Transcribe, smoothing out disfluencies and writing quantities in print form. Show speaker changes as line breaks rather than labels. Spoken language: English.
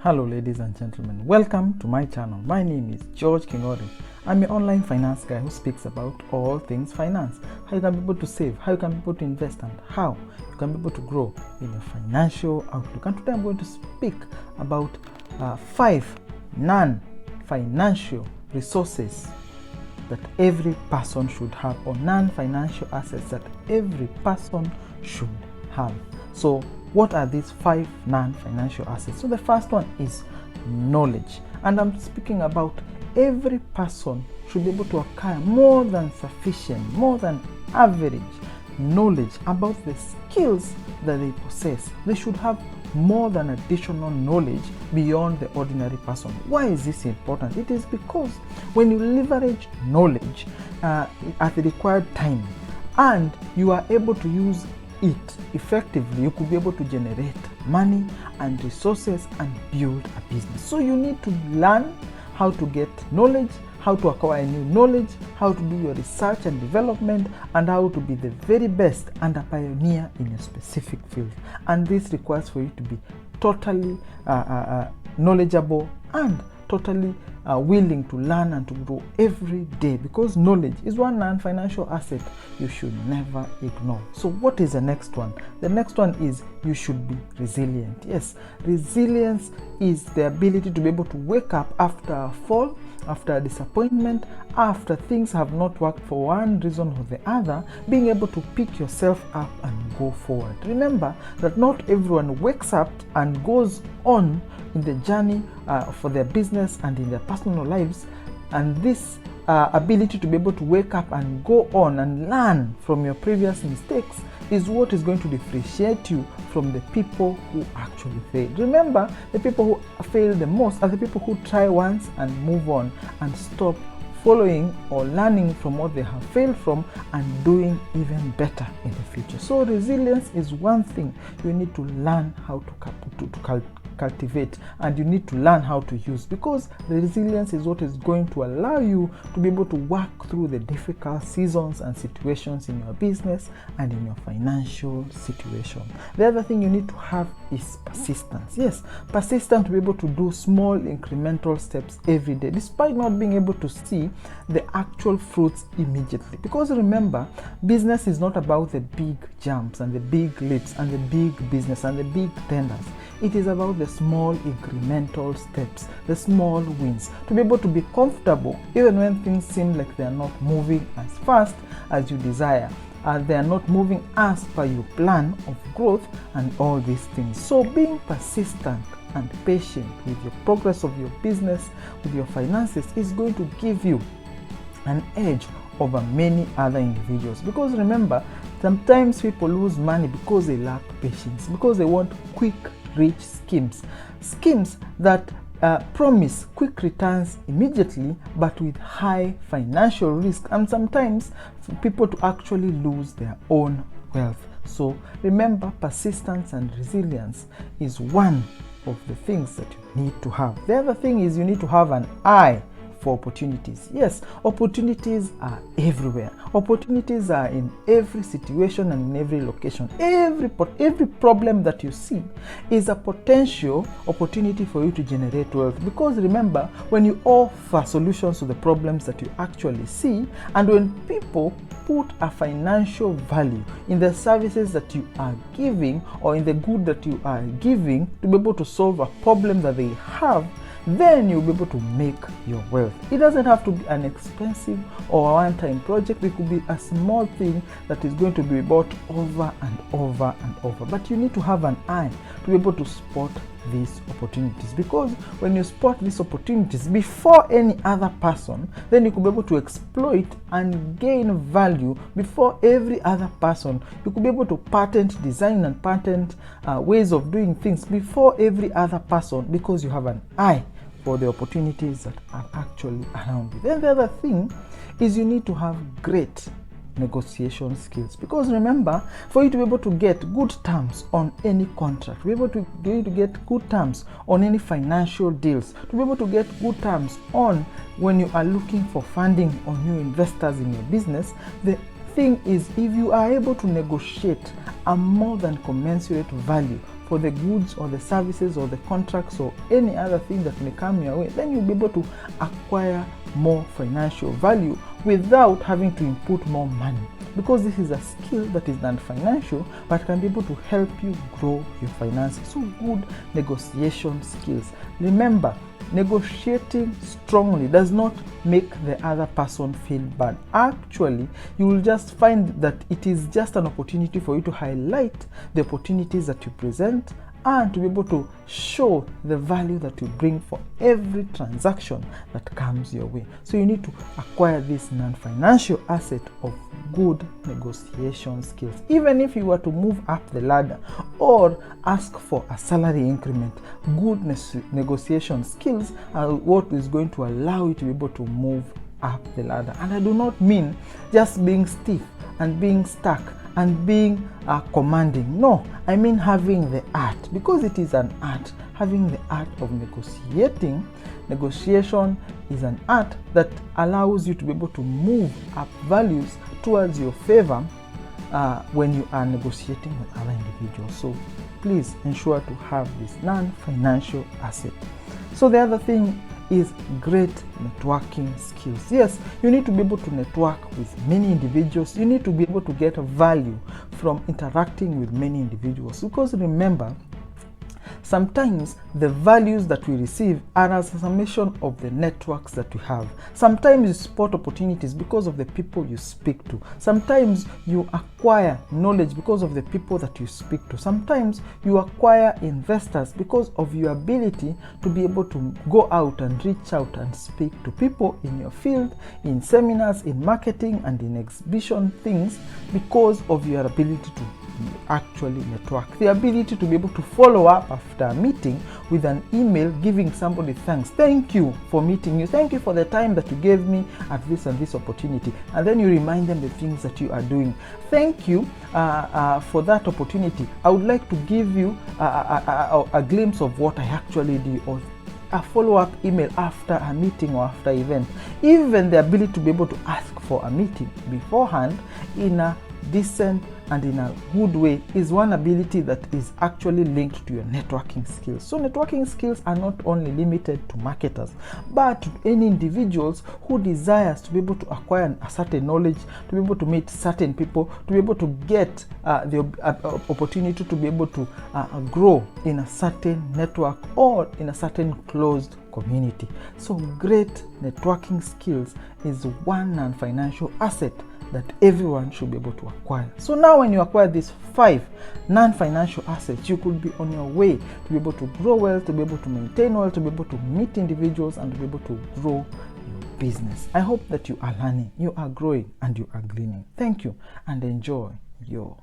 Hello ladies and gentlemen, welcome to my channel. My name is George Kingori. I'm an online finance guy who speaks about all things finance. How you can be able to save, how you can be able to invest, and how you can be able to grow in your financial outlook. And today I'm going to speak about 5 non-financial resources that every person should have, or non-financial assets that every person should have. So what are these 5 non-financial assets? So the first one is knowledge, and I'm speaking about every person should be able to acquire more than sufficient, more than average knowledge about the skills that they possess. They should have more than additional knowledge beyond the ordinary person. Why is this important? It is because when you leverage knowledge at the required time and you are able to use it effectively, you could be able to generate money and resources and build a business. So you need to learn how to get knowledge, how to acquire new knowledge, how to do your research and development, and how to be the very best and a pioneer in a specific field. And this requires for you to be totally knowledgeable and totally willing to learn and to grow every day, because knowledge is one non-financial asset you should never ignore. So what is the next one? The next one is you should be resilient. Yes, resilience is the ability to be able to wake up after a fall, after a disappointment, after things have not worked for one reason or the other, being able to pick yourself up and go forward. Remember that not everyone wakes up and goes on in the journey for their business and in their personal lives, and this ability to be able to wake up and go on and learn from your previous mistakes is what is going to differentiate you from the people who actually failed. Remember, the people who fail the most are the people who try once and move on and stop following or learning from what they have failed from and doing even better in the future. So resilience is one thing you need to learn how to cultivate, and you need to learn how to use, because the resilience is what is going to allow you to be able to work through the difficult seasons and situations in your business and in your financial situation. The other thing you need to have is persistence. Yes, persistence to be able to do small incremental steps every day despite not being able to see the actual fruits immediately. Because remember, business is not about the big jumps and the big leaps and the big business and the big tenders. It is about the small incremental steps, the small wins, to be able to be comfortable even when things seem like they are not moving as fast as you desire, and they are not moving as per your plan of growth and all these things. So being persistent and patient with your progress of your business, with your finances, is going to give you an edge over many other individuals. Because remember, sometimes people lose money because they lack patience, because they want quick rich schemes that promise quick returns immediately, but with high financial risk, and sometimes for people to actually lose their own wealth. So remember, persistence and resilience is one of the things that you need to have. The other thing is you need to have an eye for opportunities. Yes, opportunities are everywhere. Opportunities are in every situation and in every location. Every problem that you see is a potential opportunity for you to generate wealth. Because remember, when you offer solutions to the problems that you actually see, and when people put a financial value in the services that you are giving or in the good that you are giving to be able to solve a problem that they have, then you'll be able to make your wealth. It doesn't have to be an expensive or a one-time project. It could be a small thing that is going to be bought over and over and over. But you need to have an eye to be able to spot these opportunities, because when you spot these opportunities before any other person, then you could be able to exploit and gain value before every other person. You could be able to patent design and patent ways of doing things before every other person, because you have an eye for the opportunities that are actually around you. Then the other thing is you need to have great negotiation skills, because remember, for you to be able to get good terms on any contract, to be able to get good terms on any financial deals, to be able to get good terms on when you are looking for funding or new investors in your business, the thing is, if you are able to negotiate a more than commensurate value for the goods or the services or the contracts or any other thing that may come your way, then you'll be able to acquire more financial value without having to input more money, because this is a skill that is non-financial but can be able to help you grow your finances. So good negotiation skills. Remember, negotiating strongly does not make the other person feel bad. Actually, you will just find that it is just an opportunity for you to highlight the opportunities that you present and to be able to show the value that you bring for every transaction that comes your way. So you need to acquire this non-financial asset of good negotiation skills. Even if you were to move up the ladder or ask for a salary increment, good negotiation skills are what is going to allow you to be able to move up the ladder. And I do not mean just being stiff and being stuck and being commanding. No, I mean having the art, because it is an art. Having the art of negotiating. Negotiation is an art that allows you to be able to move up values towards your favor when you are negotiating with other individuals. So please ensure to have this non-financial asset. So the other thing is great networking skills. Yes, you need to be able to network with many individuals. You need to be able to get value from interacting with many individuals, because remember, sometimes the values that we receive are as a summation of the networks that we have. Sometimes you spot opportunities because of the people you speak to. Sometimes you acquire knowledge because of the people that you speak to. Sometimes you acquire investors because of your ability to be able to go out and reach out and speak to people in your field, in seminars, in marketing, and in exhibition things, because of your ability to actually network. The ability to be able to follow up after a meeting with an email giving somebody thanks. Thank you for meeting you. Thank you for the time that you gave me at this and this opportunity. And then you remind them the things that you are doing. Thank you for that opportunity. I would like to give you a glimpse of what I actually do, or a follow-up email after a meeting or after event. Even the ability to be able to ask for a meeting beforehand in a decent and in a good way is one ability that is actually linked to your networking skills. So networking skills are not only limited to marketers, but to any individuals who desires to be able to acquire a certain knowledge, to be able to meet certain people, to be able to get the opportunity to be able to grow in a certain network or in a certain closed community. So great networking skills is one non-financial asset that everyone should be able to acquire. So now when you acquire these 5 non-financial assets, you could be on your way to be able to grow well, to be able to maintain well, to be able to meet individuals, and to be able to grow your business. I hope that you are learning, you are growing, and you are gleaning. Thank you, and enjoy your